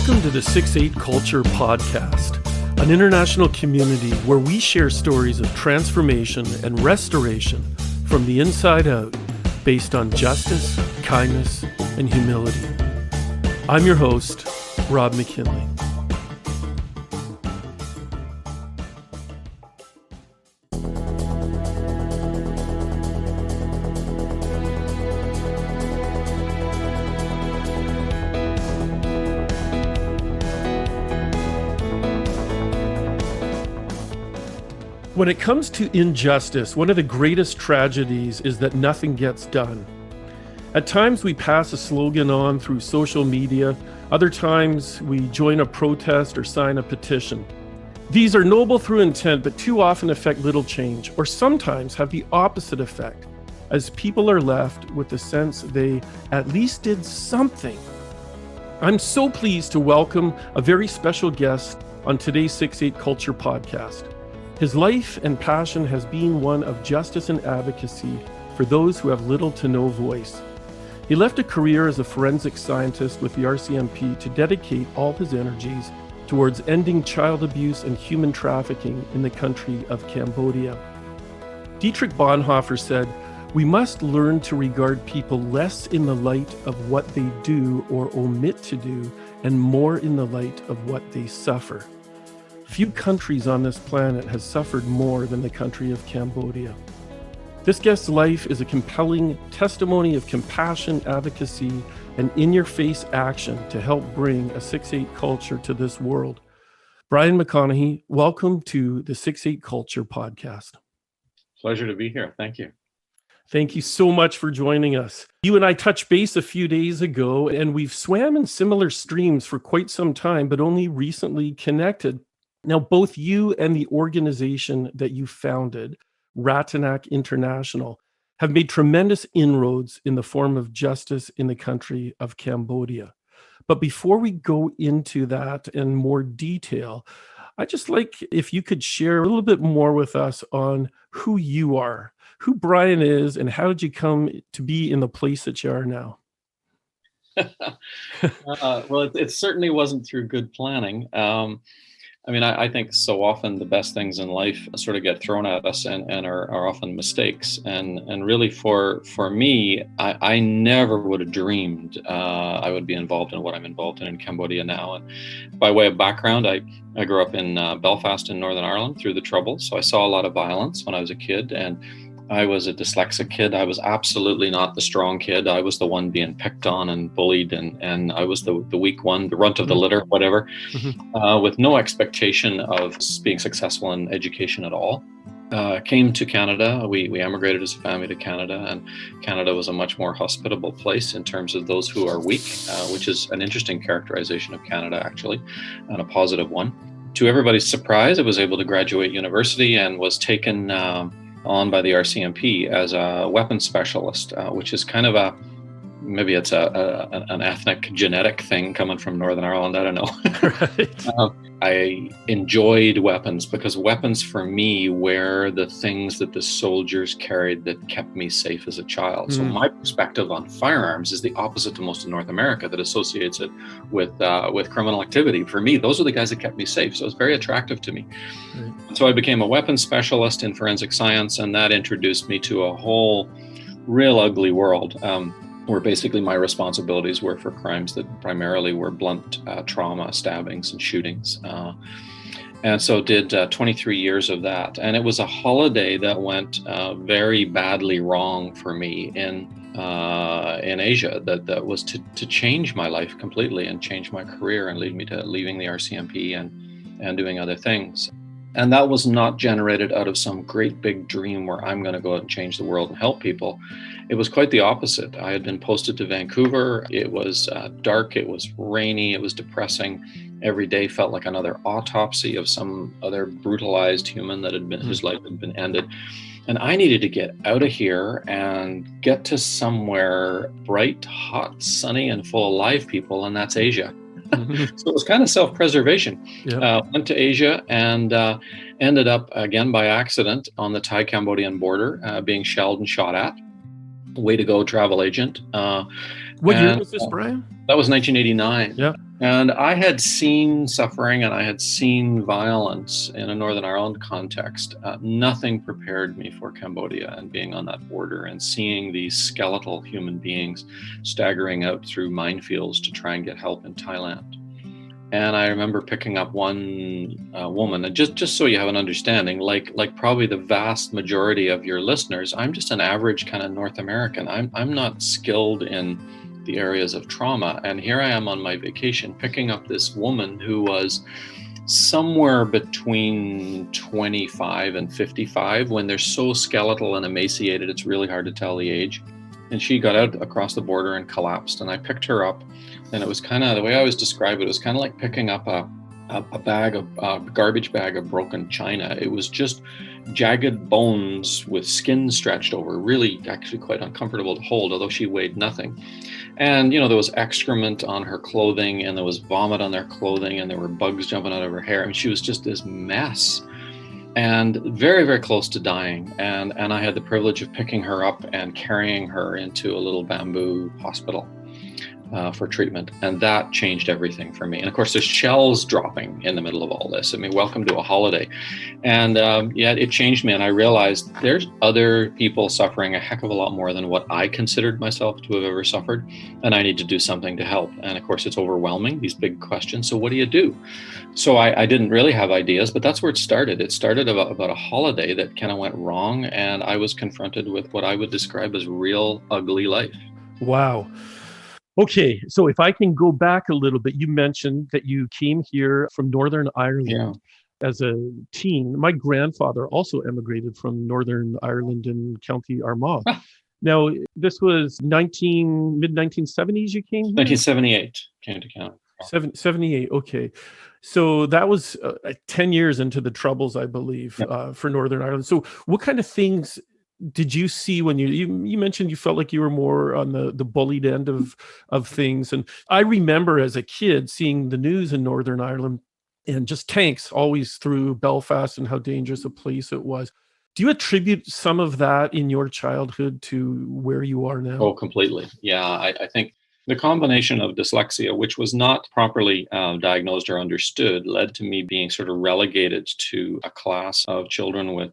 Welcome to the 6-8 Culture Podcast, an international community where we share stories of transformation and restoration from the inside out, based on justice, kindness, and humility. I'm your host, Rob McConaghy. When it comes to injustice, one of the greatest tragedies is that nothing gets done. At times we pass a slogan on through social media, other times we join a protest or sign a petition. These are noble through intent, but too often affect little change, or sometimes have the opposite effect, as people are left with the sense they at least did something. I'm so pleased to welcome a very special guest on today's 6-8 Culture Podcast. His life and passion has been one of justice and advocacy for those who have little to no voice. He left a career as a forensic scientist with the RCMP to dedicate all his energies towards ending child abuse and human trafficking in the country of Cambodia. Dietrich Bonhoeffer said, "We must learn to regard people less in the light of what they do or omit to do, and more in the light of what they suffer." Few countries on this planet has suffered more than the country of Cambodia. This guest's life is a compelling testimony of compassion, advocacy, and in-your-face action to help bring a 6-8 culture to this world. Brian McConaghy, welcome to the 6-8 Culture Podcast. Pleasure to be here. Thank you. Thank you so much for joining us. You and I touched base a few days ago, and we've swam in similar streams for quite some time, but only recently connected. Now, both you and the organization that you founded, Ratanak International, have made tremendous inroads in the form of justice in the country of Cambodia. But before we go into that in more detail, I'd just like if you could share a little bit more with us on who you are, who Brian is, and how did you come to be in the place that you are now? Well, it certainly wasn't through good planning. I think so often the best things in life sort of get thrown at us and are often mistakes. And really for me, I never would have dreamed I would be involved in what I'm involved in Cambodia now. And by way of background, I grew up in Belfast in Northern Ireland through the Troubles. So I saw a lot of violence when I was a kid, and I was a dyslexic kid. I was absolutely not the strong kid. I was the one being picked on and bullied, and I was the weak one, the runt of the litter, whatever, with no expectation of being successful in education at all. Came to Canada. We emigrated as a family to Canada, and Canada was a much more hospitable place in terms of those who are weak, which is an interesting characterization of Canada, actually, and a positive one. To everybody's surprise, I was able to graduate university and was taken on by the RCMP as a weapons specialist, which is kind of maybe it's an ethnic genetic thing coming from Northern Ireland. I don't know. Right. I enjoyed weapons because weapons for me were the things that the soldiers carried that kept me safe as a child. So my perspective on firearms is the opposite to most of North America that associates it with criminal activity. For me, those are the guys that kept me safe. So it's very attractive to me. Right. So I became a weapons specialist in forensic science, and that introduced me to a whole real ugly world. Where basically my responsibilities were for crimes that primarily were blunt trauma, stabbings, and shootings. And so did 23 years of that. And it was a holiday that went very badly wrong for me in Asia, that was to change my life completely and change my career and lead me to leaving the RCMP and doing other things. And that was not generated out of some great big dream where I'm going to go out and change the world and help people. It was quite the opposite. I had been posted to Vancouver. It was dark, it was rainy, it was depressing. Every day felt like another autopsy of some other brutalized human that had been whose life had been ended. And I needed to get out of here and get to somewhere bright, hot, sunny, and full of live people, and that's Asia. So it was kind of self-preservation. Yep. Went to Asia and ended up, again by accident, on the Thai-Cambodian border, being shelled and shot at. Way to go, travel agent. What year was this, Brian? That was 1989. Yeah. And I had seen suffering and I had seen violence in a Northern Ireland context. Nothing prepared me for Cambodia and being on that border and seeing these skeletal human beings staggering out through minefields to try and get help in Thailand. And I remember picking up one woman, and just so you have an understanding, like probably the vast majority of your listeners, I'm just an average kind of North American. I'm not skilled in the areas of trauma, and here I am on my vacation picking up this woman who was somewhere between 25 and 55. When they're so skeletal and emaciated, it's really hard to tell the age. And she got out across the border and collapsed, and I picked her up, and it was kind of, the way I always describe it, it was kind of like picking up a garbage bag of broken china. It was just jagged bones with skin stretched over, really actually quite uncomfortable to hold, although she weighed nothing. And, there was excrement on her clothing, and there was vomit on their clothing, and there were bugs jumping out of her hair. I mean, she was just this mess and very, very close to dying. And I had the privilege of picking her up and carrying her into a little bamboo hospital for treatment. And that changed everything for me. And of course, there's shells dropping in the middle of all this. I mean, welcome to a holiday. And it changed me. And I realized there's other people suffering a heck of a lot more than what I considered myself to have ever suffered. And I need to do something to help. And of course, it's overwhelming, these big questions. So what do you do? So I didn't really have ideas, but that's where it started. It started about a holiday that kind of went wrong. And I was confronted with what I would describe as real ugly life. Wow. Okay, so if I can go back a little bit, you mentioned that you came here from Northern Ireland as a teen. My grandfather also emigrated from Northern Ireland in County Armagh. Now, this was mid-1970s you came here? 1978 came to Canada. 78, okay. So that was 10 years into the Troubles, I believe, for Northern Ireland. So what kind of things did you see when you mentioned you felt like you were more on the bullied end of things? And I remember as a kid seeing the news in Northern Ireland and just tanks always through Belfast and how dangerous a place it was. Do you attribute some of that in your childhood to where you are now? Oh, completely. Yeah, I think the combination of dyslexia, which was not properly diagnosed or understood, led to me being sort of relegated to a class of children with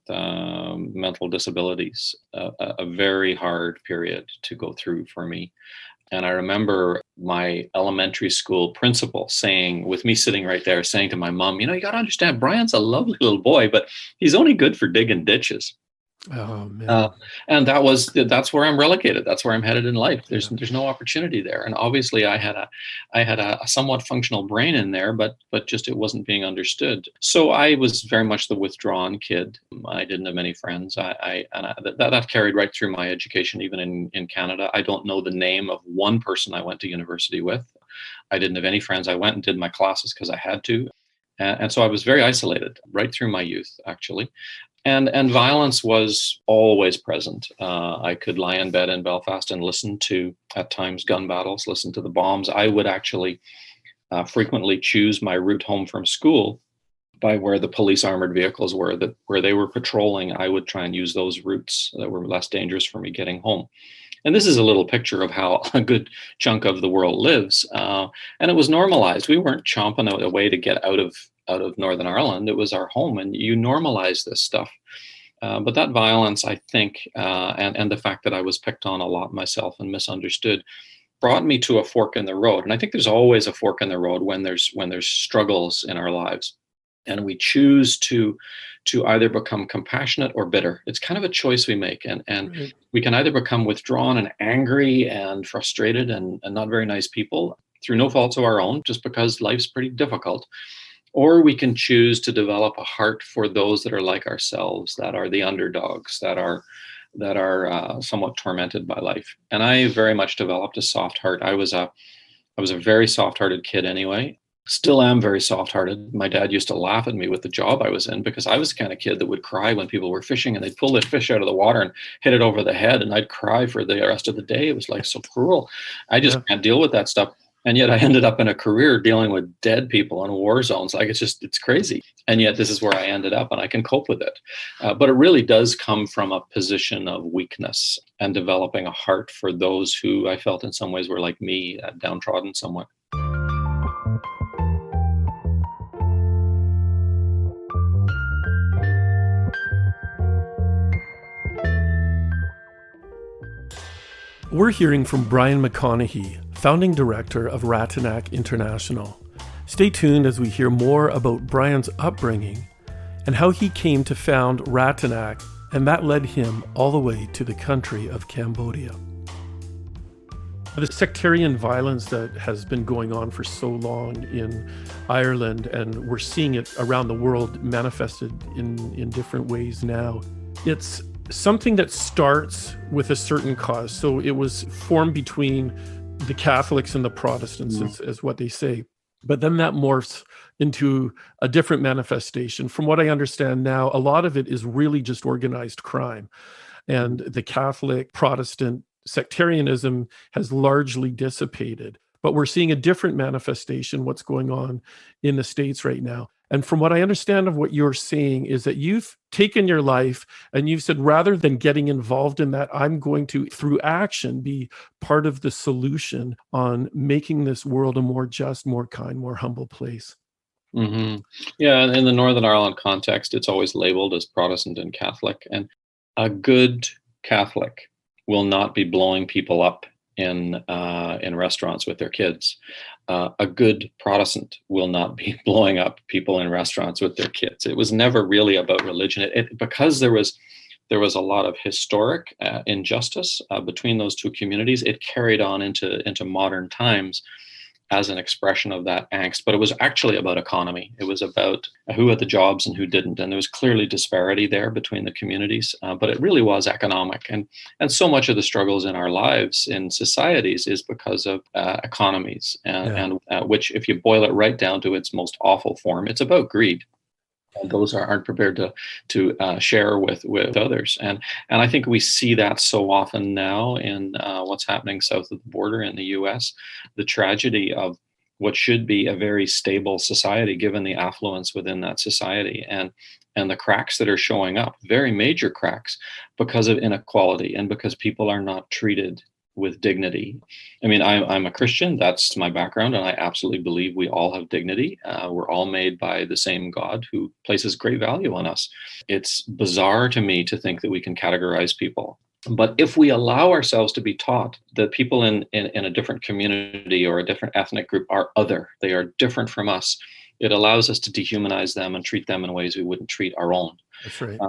mental disabilities, a very hard period to go through for me. And I remember my elementary school principal saying, with me sitting right there, saying to my mom, you got to understand, Brian's a lovely little boy, but he's only good for digging ditches. Oh man! And that's where I'm relegated. That's where I'm headed in life. There's no opportunity there. And obviously, I had a somewhat functional brain in there, but just it wasn't being understood. So I was very much the withdrawn kid. I didn't have many friends. That carried right through my education, even in Canada. I don't know the name of one person I went to university with. I didn't have any friends. I went and did my classes because I had to. And so I was very isolated right through my youth, actually. And violence was always present. I could lie in bed in Belfast and listen to, at times, gun battles, listen to the bombs. I would actually frequently choose my route home from school by where the police armored vehicles were, where they were patrolling. I would try and use those routes that were less dangerous for me getting home. And this is a little picture of how a good chunk of the world lives. And it was normalized. We weren't chomping out a way to get out of Northern Ireland. It was our home, and you normalize this stuff. But that violence, I think, and the fact that I was picked on a lot myself and misunderstood, brought me to a fork in the road. And I think there's always a fork in the road when there's struggles in our lives, and we choose to either become compassionate or bitter. It's kind of a choice we make, and right. We can either become withdrawn and angry and frustrated and not very nice people through no faults of our own, just because life's pretty difficult. Or we can choose to develop a heart for those that are like ourselves, that are the underdogs, that are somewhat tormented by life. And I very much developed a soft heart. I was a very soft-hearted kid anyway. Still am very soft-hearted. My dad used to laugh at me with the job I was in because I was the kind of kid that would cry when people were fishing and they'd pull the fish out of the water and hit it over the head, and I'd cry for the rest of the day. It was like so cruel. I just can't deal with that stuff. And yet I ended up in a career dealing with dead people in war zones. Like it's crazy. And yet this is where I ended up, and I can cope with it. But it really does come from a position of weakness and developing a heart for those who I felt in some ways were like me, downtrodden somewhat. We're hearing from Brian McConaghy, founding director of Ratanak International. Stay tuned as we hear more about Brian's upbringing and how he came to found Ratanak, and that led him all the way to the country of Cambodia. The sectarian violence that has been going on for so long in Ireland, and we're seeing it around the world manifested in different ways now. It's something that starts with a certain cause. So it was formed between the Catholics and the Protestants, as what they say. But then that morphs into a different manifestation. From what I understand now, a lot of it is really just organized crime. And the Catholic Protestant sectarianism has largely dissipated, but we're seeing a different manifestation, what's going on in the States right now. And from what I understand of what you're saying is that you've taken your life and you've said, rather than getting involved in that, I'm going to, through action, be part of the solution on making this world a more just, more kind, more humble place. Mm-hmm. Yeah, in the Northern Ireland context, it's always labeled as Protestant and Catholic. And a good Catholic will not be blowing people up in restaurants with their kids. A good Protestant will not be blowing up people in restaurants with their kids. It was never really about religion. Because there was a lot of historic injustice between those two communities. It carried on into modern times as an expression of that angst, but it was actually about economy. It was about who had the jobs and who didn't, and there was clearly disparity there between the communities. But it really was economic, and so much of the struggles in our lives in societies is because of economies, and which, if you boil it right down to its most awful form, it's about greed. Those aren't prepared to share with others, and I think we see that so often now in what's happening south of the border in the U.S. The tragedy of what should be a very stable society, given the affluence within that society, and the cracks that are showing up, very major cracks, because of inequality and because people are not treated with dignity. I mean, I'm a Christian. That's my background, and I absolutely believe we all have dignity. We're all made by the same God who places great value on us. It's bizarre to me to think that we can categorize people. But if we allow ourselves to be taught that people in a different community or a different ethnic group are other, they are different from us, it allows us to dehumanize them and treat them in ways we wouldn't treat our own. That's right.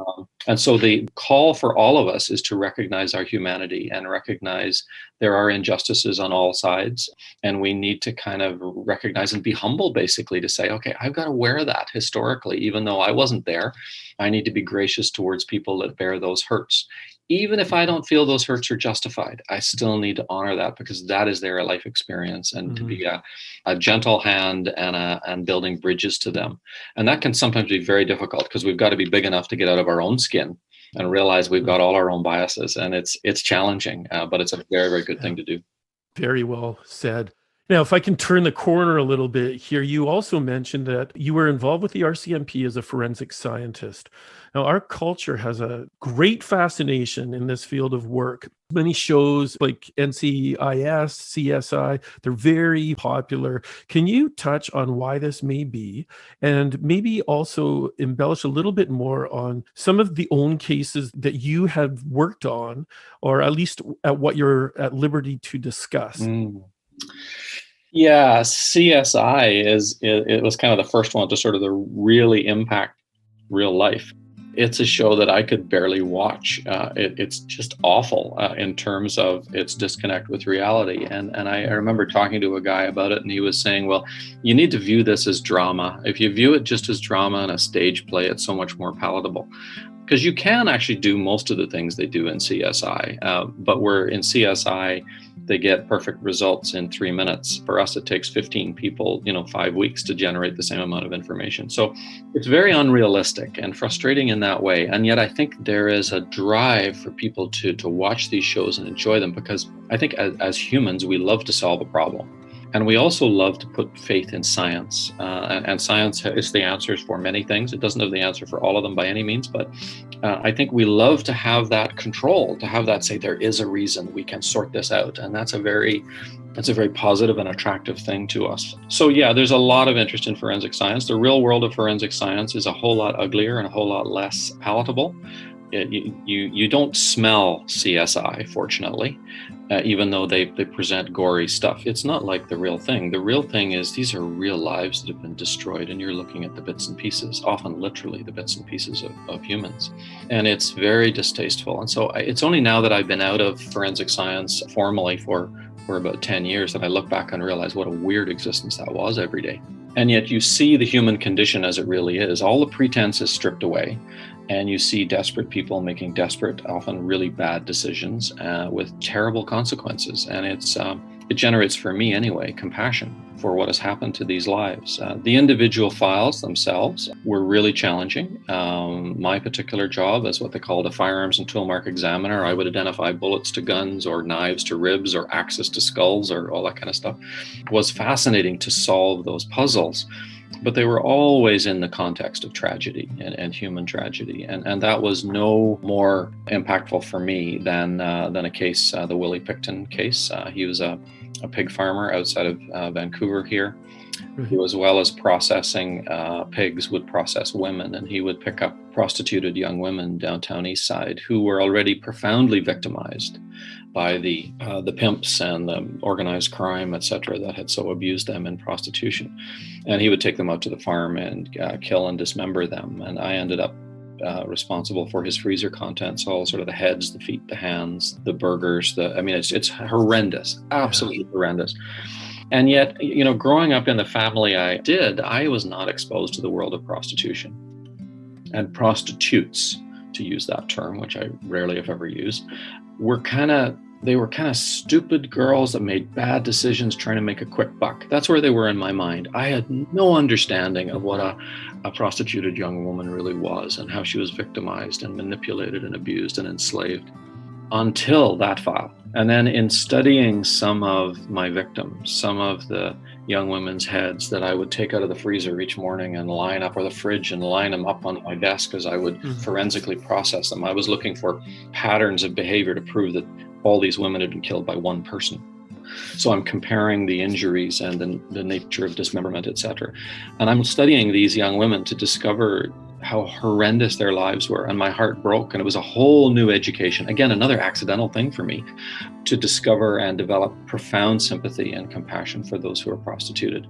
And so the call for all of us is to recognize our humanity and recognize there are injustices on all sides. And we need to kind of recognize and be humble, basically, to say, okay, I've got to wear that historically, even though I wasn't there. I need to be gracious towards people that bear those hurts. Even if I don't feel those hurts are justified, I still need to honor that because that is their life experience, and to be a gentle hand and building bridges to them. And that can sometimes be very difficult because we've got to be big enough to get out of our own skin and realize we've got all our own biases, and it's challenging, but it's a very, very good thing to do. Very well said. Now, if I can turn the corner a little bit here, you also mentioned that you were involved with the RCMP as a forensic scientist. Now, our culture has a great fascination in this field of work. Many shows like NCIS, CSI, they're very popular. Can you touch on why this may be, and maybe also embellish a little bit more on some of the own cases that you have worked on, or at least at what you're at liberty to discuss? Yeah, CSI it was kind of the first one to sort of really impact real life. It's a show that I could barely watch. It's just awful in terms of its disconnect with reality. And I remember talking to a guy about it, and he was saying, well, you need to view this as drama. If you view it just as drama and a stage play, it's so much more palatable. Because you can actually do most of the things they do in CSI, but we're in CSI, they get perfect results in 3 minutes. For us, it takes 15 people, 5 weeks to generate the same amount of information. So it's very unrealistic and frustrating in that way. And yet I think there is a drive for people to watch these shows and enjoy them, because I think as humans, we love to solve a problem. And we also love to put faith in science, and science is the answers for many things. It doesn't have the answer for all of them by any means, but I think we love to have that control, to have that say there is a reason, we can sort this out, and that's a very positive and attractive thing to us. So yeah, there's a lot of interest in forensic science. The real world of forensic science is a whole lot uglier and a whole lot less palatable. You don't smell CSI, fortunately, even though they present gory stuff. It's not like the real thing. The real thing is these are real lives that have been destroyed, and you're looking at the bits and pieces, often literally the bits and pieces of humans. And it's very distasteful. And so it's only now that I've been out of forensic science formally for about 10 years that I look back and realize what a weird existence that was every day. And yet you see the human condition as it really is. All the pretense is stripped away. And you see desperate people making desperate, often really bad decisions with terrible consequences. And it generates, for me anyway, compassion for what has happened to these lives. The individual files themselves were really challenging. My particular job as what they called a firearms and tool mark examiner, I would identify bullets to guns or knives to ribs or axes to skulls or all that kind of stuff. It was fascinating to solve those puzzles. But they were always in the context of tragedy and human tragedy. And that was no more impactful for me than a case, the Willy Pickton case. He was a pig farmer outside of Vancouver here, who, as well as processing pigs, would process women. And he would pick up prostituted young women downtown East Side who were already profoundly victimized by the pimps and the organized crime, et cetera, that had so abused them in prostitution. And he would take them out to the farm and kill and dismember them. And I ended up responsible for his freezer contents, all sort of the heads, the feet, the hands, the burgers. It's horrendous, absolutely horrendous. And yet, growing up in the family I did, I was not exposed to the world of prostitution. And prostitutes, to use that term, which I rarely have ever used, were kind of stupid girls that made bad decisions trying to make a quick buck. That's where they were in my mind. I had no understanding of what a prostituted young woman really was and how she was victimized and manipulated and abused and enslaved until that file. And then in studying some of my victims, some of the young women's heads that I would take out of the freezer each morning and line up, or the fridge, and line them up on my desk as I would forensically process them. I was looking for patterns of behavior to prove that all these women had been killed by one person. So I'm comparing the injuries and the nature of dismemberment, et cetera. And I'm studying these young women to discover how horrendous their lives were. And my heart broke, and it was a whole new education. Again, another accidental thing for me, to discover and develop profound sympathy and compassion for those who are prostituted.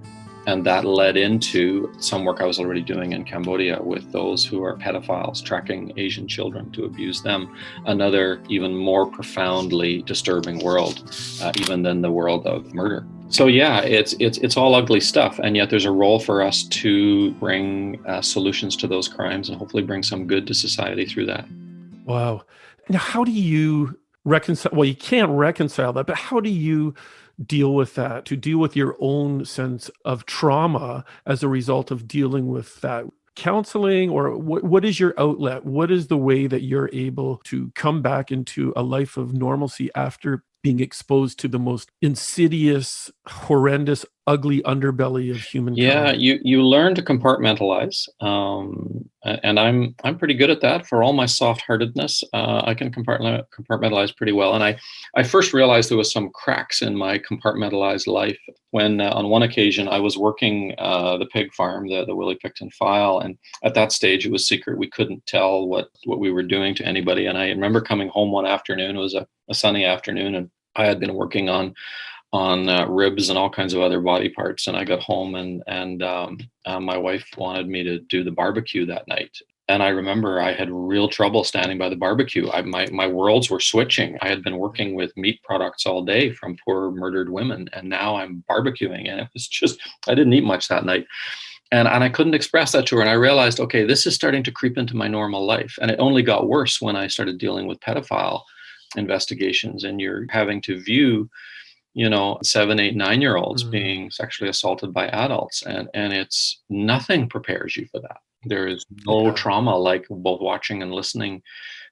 And that led into some work I was already doing in Cambodia with those who are pedophiles, tracking Asian children to abuse them. Another even more profoundly disturbing world, even than the world of murder. So yeah, it's all ugly stuff, and yet there's a role for us to bring solutions to those crimes and hopefully bring some good to society through that. Wow. Now, how do you reconcile? Well, you can't reconcile that, but how do you deal with that, to deal with your own sense of trauma as a result of dealing with that? Counseling, or what is your outlet? What is the way that you're able to come back into a life of normalcy after being exposed to the most insidious, horrendous, ugly underbelly of humankind? Yeah, you learn to compartmentalize, and I'm pretty good at that. For all my soft-heartedness, I can compartmentalize pretty well. And I first realized there was some cracks in my compartmentalized life when, on one occasion, I was working the pig farm, the Willy Pickton file, and at that stage it was secret. We couldn't tell what we were doing to anybody. And I remember coming home one afternoon. It was a sunny afternoon, and I had been working on ribs and all kinds of other body parts. And I got home, and my wife wanted me to do the barbecue that night. And I remember I had real trouble standing by the barbecue. My worlds were switching. I had been working with meat products all day from poor murdered women, and now I'm barbecuing. And it was just, I didn't eat much that night. And I couldn't express that to her. And I realized, okay, this is starting to creep into my normal life. And it only got worse when I started dealing with pedophile investigations, and you're having to view 7, 8, 9-year-olds being sexually assaulted by adults. And it's nothing prepares you for that. There is no trauma like both watching and listening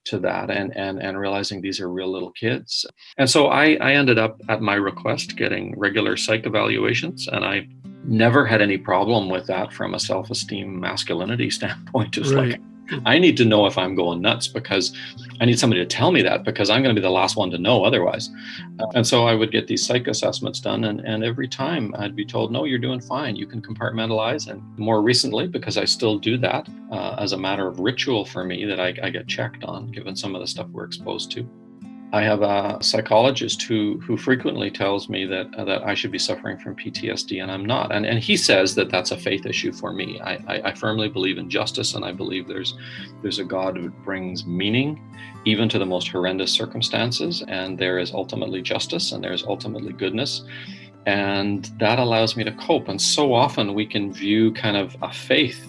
to that and realizing these are real little kids. And so I ended up, at my request, getting regular psych evaluations, and I never had any problem with that from a self-esteem masculinity standpoint. It was like, I need to know if I'm going nuts, because I need somebody to tell me that, because I'm going to be the last one to know otherwise. And so I would get these psych assessments done, and every time I'd be told, no, you're doing fine. You can compartmentalize. And more recently, because I still do that as a matter of ritual for me, that I get checked on, given some of the stuff we're exposed to. I have a psychologist who frequently tells me that I should be suffering from PTSD, and I'm not. And he says that that's a faith issue for me. I firmly believe in justice, and I believe there's a God who brings meaning even to the most horrendous circumstances, and there is ultimately justice, and there's ultimately goodness. And that allows me to cope. And so often we can view kind of a faith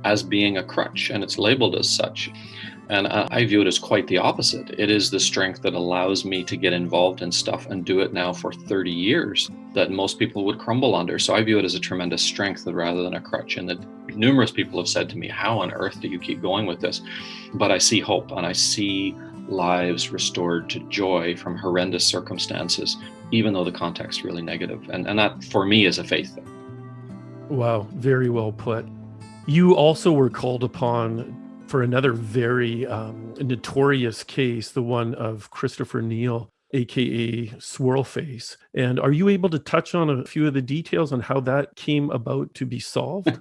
as being a crutch, and it's labeled as such. And I view it as quite the opposite. It is the strength that allows me to get involved in stuff and do it now for 30 years that most people would crumble under. So I view it as a tremendous strength rather than a crutch. And that numerous people have said to me, how on earth do you keep going with this? But I see hope, and I see lives restored to joy from horrendous circumstances, even though the context is really negative. And that for me is a faith thing. Wow, very well put. You also were called upon for another very notorious case, the one of Christopher Neal, aka Swirl Face. And are you able to touch on a few of the details on how that came about to be solved?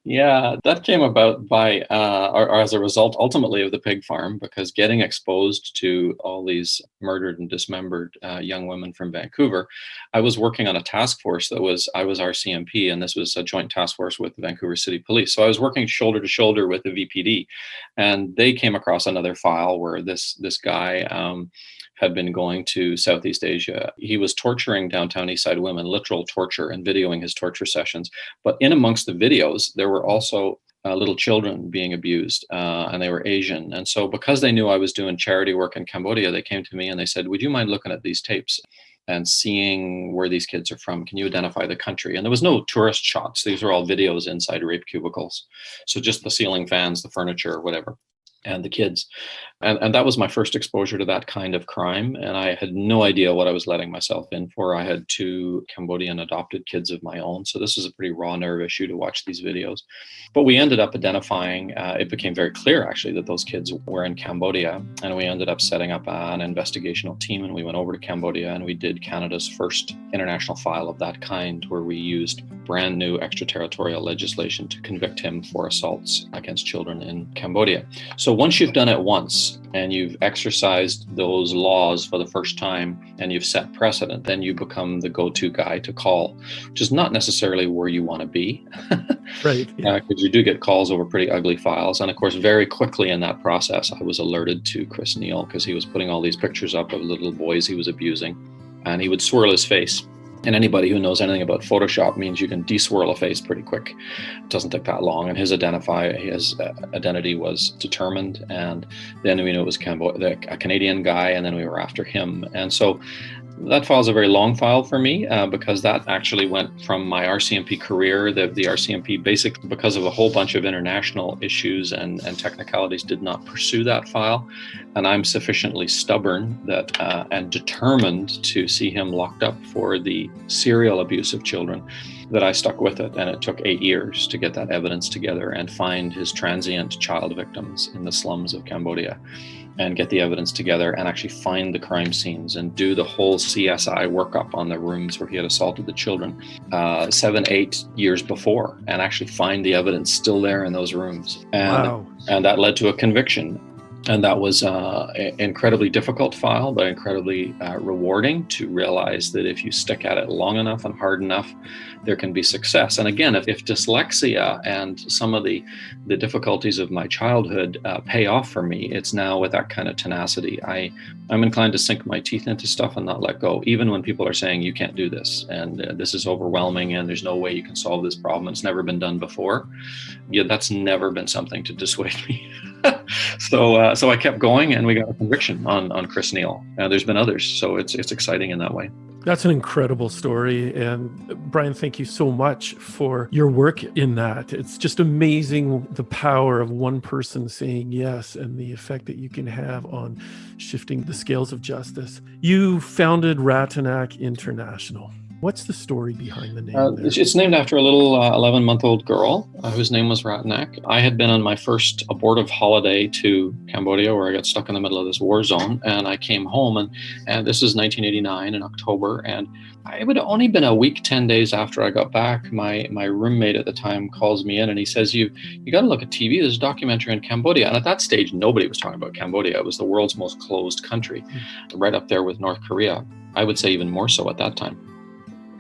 Yeah, that came about by, or as a result, ultimately, of the pig farm, because getting exposed to all these murdered and dismembered young women from Vancouver, I was working on a task force I was RCMP, and this was a joint task force with the Vancouver City Police. So I was working shoulder to shoulder with the VPD, and they came across another file where this guy had been going to Southeast Asia. He was torturing downtown Eastside women, literal torture, and videoing his torture sessions. But in amongst the videos, there were also little children being abused, and they were Asian. And so because they knew I was doing charity work in Cambodia, they came to me and they said, would you mind looking at these tapes and seeing where these kids are from? Can you identify the country? And there was no tourist shots. These were all videos inside rape cubicles. So just the ceiling fans, the furniture, whatever, and the kids. And that was my first exposure to that kind of crime. And I had no idea what I was letting myself in for. I had 2 Cambodian adopted kids of my own. So this was a pretty raw nerve issue to watch these videos. But we ended up identifying, it became very clear actually that those kids were in Cambodia. And we ended up setting up an investigational team, and we went over to Cambodia and we did Canada's first international file of that kind, where we used brand new extraterritorial legislation to convict him for assaults against children in Cambodia. So once you've done it once, and you've exercised those laws for the first time, and you've set precedent, then you become the go-to guy to call, which is not necessarily where you want to be. Right. Yeah. Because you do get calls over pretty ugly files. And of course, very quickly in that process, I was alerted to Chris Neal, because he was putting all these pictures up of little boys he was abusing, and he would swirl his face. And anybody who knows anything about Photoshop means you can deswirl a face pretty quick. It doesn't take that long. And his identity was determined. And then we knew it was a Canadian guy, and then we were after him. And so that file is a very long file for me, because that actually went from my RCMP career. The RCMP, basically, because of a whole bunch of international issues and technicalities, did not pursue that file. And I'm sufficiently stubborn that and determined to see him locked up for the serial abuse of children, that I stuck with it. And it took 8 years to get that evidence together and find his transient child victims in the slums of Cambodia, and get the evidence together and actually find the crime scenes and do the whole CSI workup on the rooms where he had assaulted the children 7-8 years before, and actually find the evidence still there in those rooms. And that led to a conviction. And that was an incredibly difficult file, but incredibly rewarding to realize that if you stick at it long enough and hard enough, there can be success. And again, if dyslexia and some of the difficulties of my childhood pay off for me, it's now with that kind of tenacity. I'm inclined to sink my teeth into stuff and not let go, even when people are saying you can't do this, and this is overwhelming, and there's no way you can solve this problem. It's never been done before. Yeah, that's never been something to dissuade me. So I kept going, and we got a conviction on Chris Neal. There's been others, so it's exciting in that way. That's an incredible story. And Brian, thank you so much for your work in that. It's just amazing the power of one person saying yes and the effect that you can have on shifting the scales of justice. You founded Ratanak International. What's the story behind the name there? It's named after a little 11-month-old girl whose name was Ratanak. I had been on my first abortive holiday to Cambodia, where I got stuck in the middle of this war zone, and I came home, and this is 1989 in October, and it would have only been a week, 10 days after I got back. My roommate at the time calls me in, and he says, you got to look at TV. There's a documentary on Cambodia. And at that stage, nobody was talking about Cambodia. It was the world's most closed country, right up there with North Korea. I would say even more so at that time.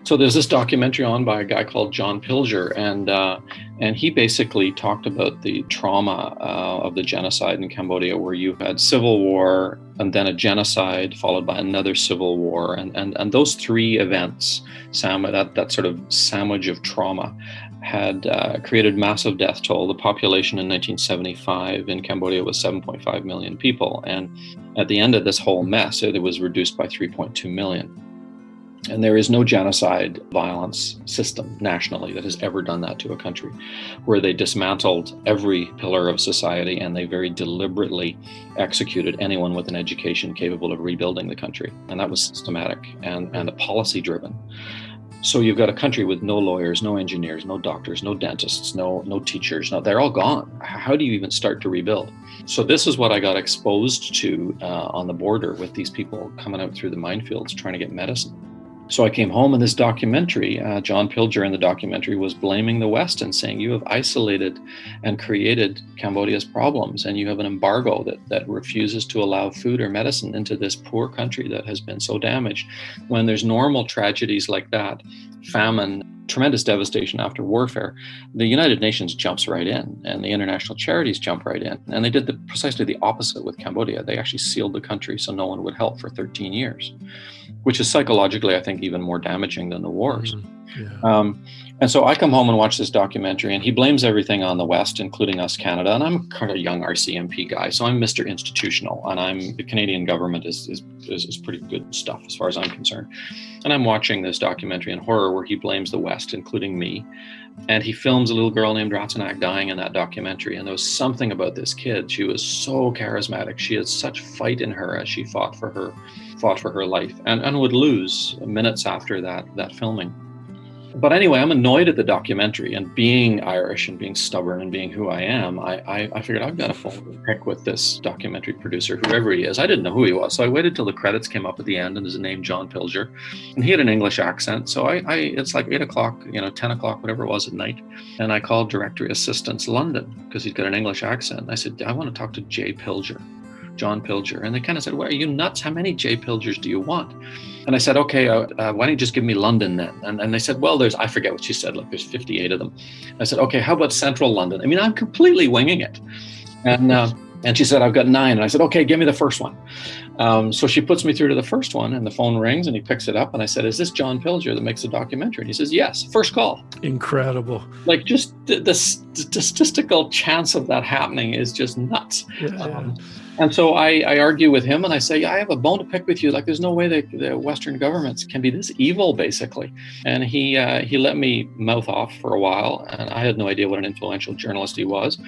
So there's this documentary on by a guy called John Pilger, and he basically talked about the trauma of the genocide in Cambodia, where you had civil war and then a genocide followed by another civil war, and those three events, that sort of sandwich of trauma, had created massive death toll. The population in 1975 in Cambodia was 7.5 million people, and at the end of this whole mess, it was reduced by 3.2 million. And there is no genocide violence system nationally that has ever done that to a country, where they dismantled every pillar of society and they very deliberately executed anyone with an education capable of rebuilding the country. And that was systematic and policy driven. So you've got a country with no lawyers, no engineers, no doctors, no dentists, no teachers. No, they're all gone. How do you even start to rebuild? So this is what I got exposed to on the border, with these people coming out through the minefields trying to get medicine. So I came home, and this documentary, John Pilger in the documentary was blaming the West and saying, you have isolated and created Cambodia's problems, and you have an embargo that refuses to allow food or medicine into this poor country that has been so damaged. When there's normal tragedies like that, famine, tremendous devastation after warfare, the United Nations jumps right in, and the international charities jump right in. And they did precisely the opposite with Cambodia. They actually sealed the country so no one would help for 13 years, which is psychologically, I think, even more damaging than the wars. Yeah. And so I come home and watch this documentary, and he blames everything on the West, including us, Canada. And I'm kind of a young RCMP guy, so I'm Mr. Institutional, and the Canadian government is pretty good stuff as far as I'm concerned. And I'm watching this documentary in horror where he blames the West, including me. And he films a little girl named Ratanak dying in that documentary. And there was something about this kid. She was so charismatic. She had such fight in her as she fought for her life, and would lose minutes after that filming. But anyway, I'm annoyed at the documentary, and being Irish and being stubborn and being who I am, I figured I've got to phone pick with this documentary producer, whoever he is. I didn't know who he was, so I waited till the credits came up at the end, and his name John Pilger, and he had an English accent. So it's like 8 o'clock, 10 o'clock, whatever it was at night, and I called Directory Assistance London because he's got an English accent. I said, I want to talk to John Pilger. And they kind of said, well, are you nuts? How many J. Pilgers do you want? And I said, okay, why don't you just give me London then? And they said, well, I forget what she said, like there's 58 of them. I said, okay, how about Central London? I mean, I'm completely winging it. And she said, I've got 9. And I said, okay, give me the first one. So she puts me through to the first one, and the phone rings, and he picks it up, and I said, is this John Pilger that makes the documentary? And he says, yes, first call. Incredible. Like, just the statistical chance of that happening is just nuts. Yeah. And so I argue with him, and I say, I have a bone to pick with you. Like, there's no way that the Western governments can be this evil, basically. And he let me mouth off for a while, and I had no idea what an influential journalist he was.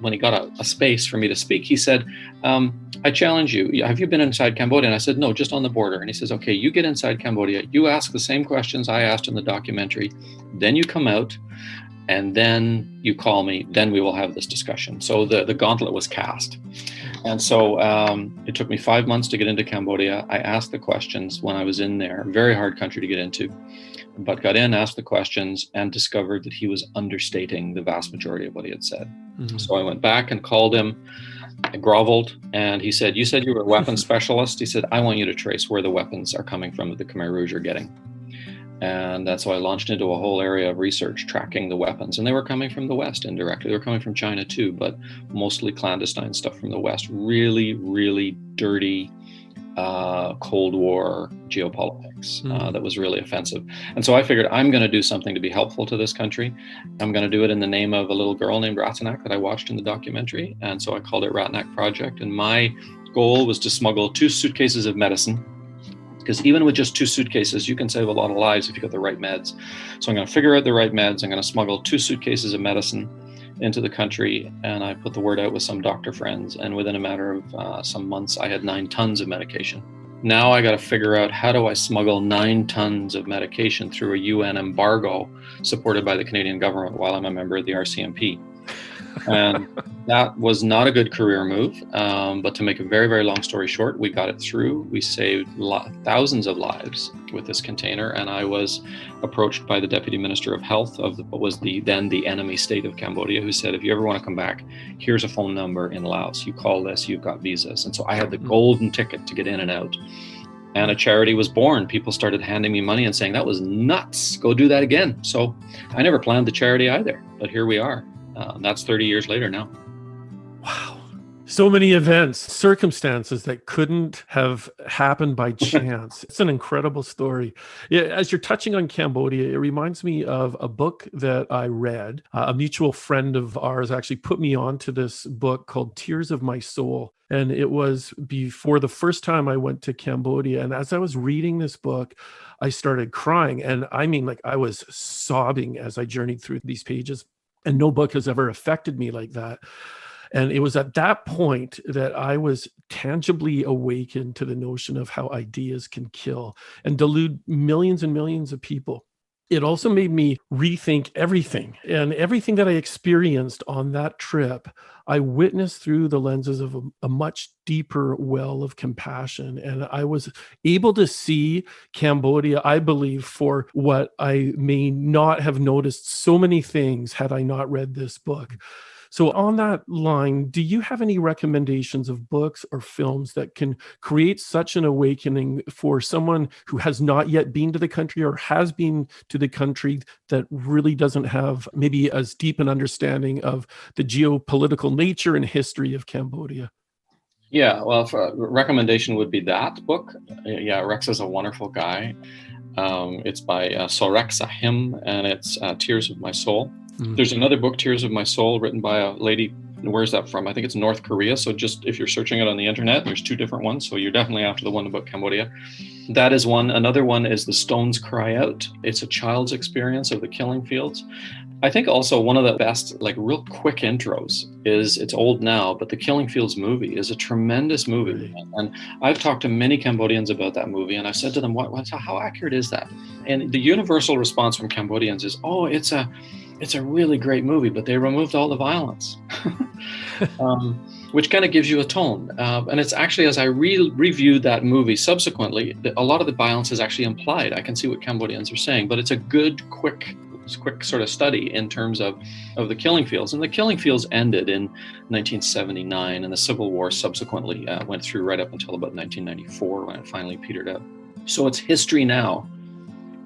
When he got a space for me to speak, he said, I challenge you. Have you been inside Cambodia? And I said, no, just on the border. And he says, okay, you get inside Cambodia. You ask the same questions I asked in the documentary. Then you come out, and then you call me. Then we will have this discussion. So the gauntlet was cast. And so it took me 5 months to get into Cambodia. I asked the questions when I was in there. Very hard country to get into, but got in, asked the questions, and discovered that he was understating the vast majority of what he had said. Mm-hmm. So I went back and called him. I groveled, and he said, you said you were a weapons specialist. He said, I want you to trace where the weapons are coming from that the Khmer Rouge are getting. And that's how I launched into a whole area of research, tracking the weapons. And they were coming from the West indirectly. They were coming from China too, but mostly clandestine stuff from the West. Really, really dirty Cold War geopolitics that was really offensive. And so I figured I'm going to do something to be helpful to this country. I'm going to do it in the name of a little girl named Ratanak that I watched in the documentary. And so I called it Ratanak Project. And my goal was to smuggle 2 suitcases of medicine, because even with just 2 suitcases, you can save a lot of lives if you got the right meds. So I'm going to figure out the right meds. I'm going to smuggle 2 suitcases of medicine into the country. And I put the word out with some doctor friends. And within a matter of some months, I had 9 tons of medication. Now I got to figure out, how do I smuggle 9 tons of medication through a UN embargo supported by the Canadian government while I'm a member of the RCMP? And that was not a good career move. But to make a very, very long story short, we got it through. We saved thousands of lives with this container. And I was approached by the Deputy Minister of Health of what was then the enemy state of Cambodia, who said, if you ever want to come back, here's a phone number in Laos. You call this, you've got visas. And so I had the golden ticket to get in and out. And a charity was born. People started handing me money and saying, that was nuts. Go do that again. So I never planned the charity either, but here we are. That's 30 years later now. Wow. So many events, circumstances that couldn't have happened by chance. It's an incredible story. Yeah, as you're touching on Cambodia, it reminds me of a book that I read. A mutual friend of ours actually put me onto this book called Tears of My Soul. And it was before the first time I went to Cambodia. And as I was reading this book, I started crying. And I mean, like, I was sobbing as I journeyed through these pages. And no book has ever affected me like that. And it was at that point that I was tangibly awakened to the notion of how ideas can kill and delude millions and millions of people. It also made me rethink everything, and everything that I experienced on that trip, I witnessed through the lenses of a much deeper well of compassion. And I was able to see Cambodia, I believe, for what I may not have noticed so many things had I not read this book. So on that line, do you have any recommendations of books or films that can create such an awakening for someone who has not yet been to the country or has been to the country that really doesn't have maybe as deep an understanding of the geopolitical nature and history of Cambodia? Yeah, well, a recommendation would be that book. Yeah, Rex is a wonderful guy. It's by Sorexa Him, and it's Tears of My Soul. There's another book, Tears of My Soul, written by a lady. Where's that from? I think it's North Korea. So just if you're searching it on the internet, there's 2 different ones. So you're definitely after the one about Cambodia. That is one. Another one is The Stones Cry Out. It's a child's experience of the killing fields. I think also one of the best, like, real quick intros is, it's old now, but the Killing Fields movie is a tremendous movie. And I've talked to many Cambodians about that movie, and I've said to them, how accurate is that? And the universal response from Cambodians is, oh, it's a really great movie, but they removed all the violence, which kind of gives you a tone. And it's actually, as I reviewed that movie subsequently, a lot of the violence is actually implied. I can see what Cambodians are saying, but it's a good, quick sort of study in terms of the killing fields. And the killing fields ended in 1979, and the Civil War subsequently went through right up until about 1994 when it finally petered out. So it's history now.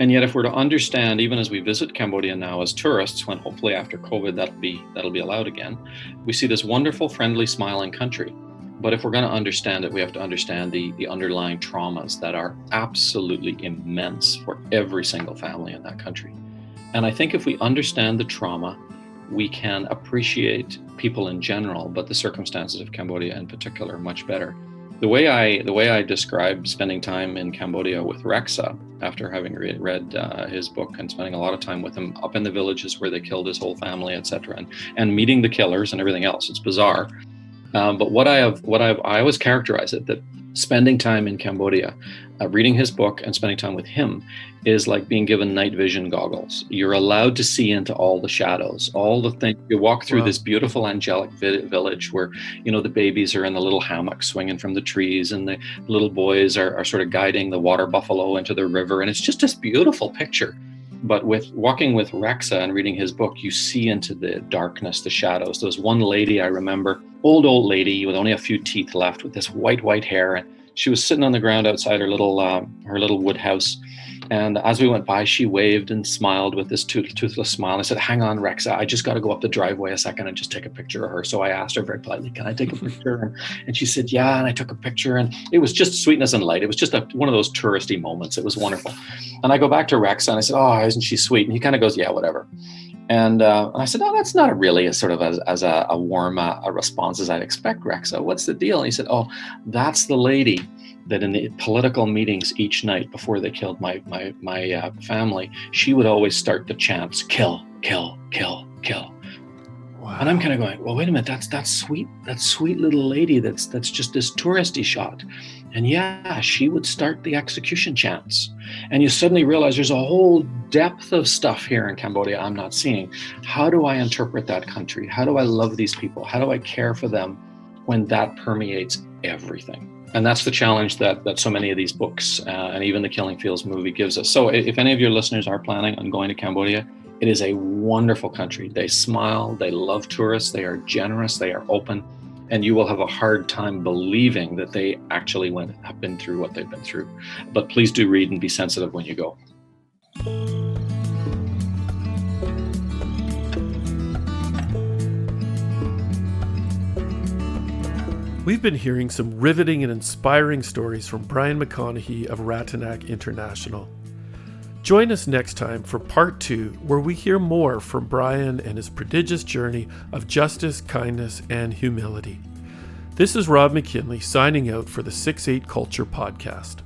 And yet, if we're to understand, even as we visit Cambodia now as tourists, when hopefully after COVID that'll be allowed again, we see this wonderful, friendly, smiling country. But if we're going to understand it, we have to understand the underlying traumas that are absolutely immense for every single family in that country. And I think if we understand the trauma, we can appreciate people in general, but the circumstances of Cambodia in particular much better. The way I describe spending time in Cambodia with Rexa, after having read his book and spending a lot of time with him up in the villages where they killed his whole family, etc., and meeting the killers and everything else, it's bizarre. But I always characterize it that spending time in Cambodia, reading his book and spending time with him is like being given night vision goggles. You're allowed to see into all the shadows, all the things. You walk through this beautiful angelic village where, the babies are in the little hammock swinging from the trees, and the little boys are sort of guiding the water buffalo into the river. And it's just this beautiful picture. But with walking with Rexa and reading his book, you see into the darkness, the shadows. There was one lady I remember, old lady with only a few teeth left, with this white hair. And she was sitting on the ground outside her little wood house. And as we went by, she waved and smiled with this toothless smile. I said, hang on, Rexa, I just got to go up the driveway a second and just take a picture of her. So I asked her very politely, can I take a picture? And she said, yeah. And I took a picture, and it was just sweetness and light. It was just one of those touristy moments. It was wonderful. And I go back to Rexa and I said, oh, isn't she sweet? And he kind of goes, yeah, whatever. And I said, oh, that's not really as a warm a response as I'd expect, Rexa. What's the deal? And he said, oh, that's the lady that in the political meetings each night before they killed my family, she would always start the chants, kill, kill, kill, kill. Wow. Wow. And I'm kind of going, well, wait a minute, that sweet little lady that's just this touristy shot. And yeah, she would start the execution chants. And you suddenly realize there's a whole depth of stuff here in Cambodia I'm not seeing. How do I interpret that country? How do I love these people? How do I care for them when that permeates everything? And that's the challenge that so many of these books and even the Killing Fields movie gives us. So if any of your listeners are planning on going to Cambodia, it is a wonderful country. They smile, they love tourists, they are generous, they are open, and you will have a hard time believing that they actually have been through what they've been through. But please do read and be sensitive when you go. We've been hearing some riveting and inspiring stories from Brian McConaghy of Ratanak International. Join us next time for part 2, where we hear more from Brian and his prodigious journey of justice, kindness, and humility. This is Rob McKinley signing out for the 6/8 Culture Podcast.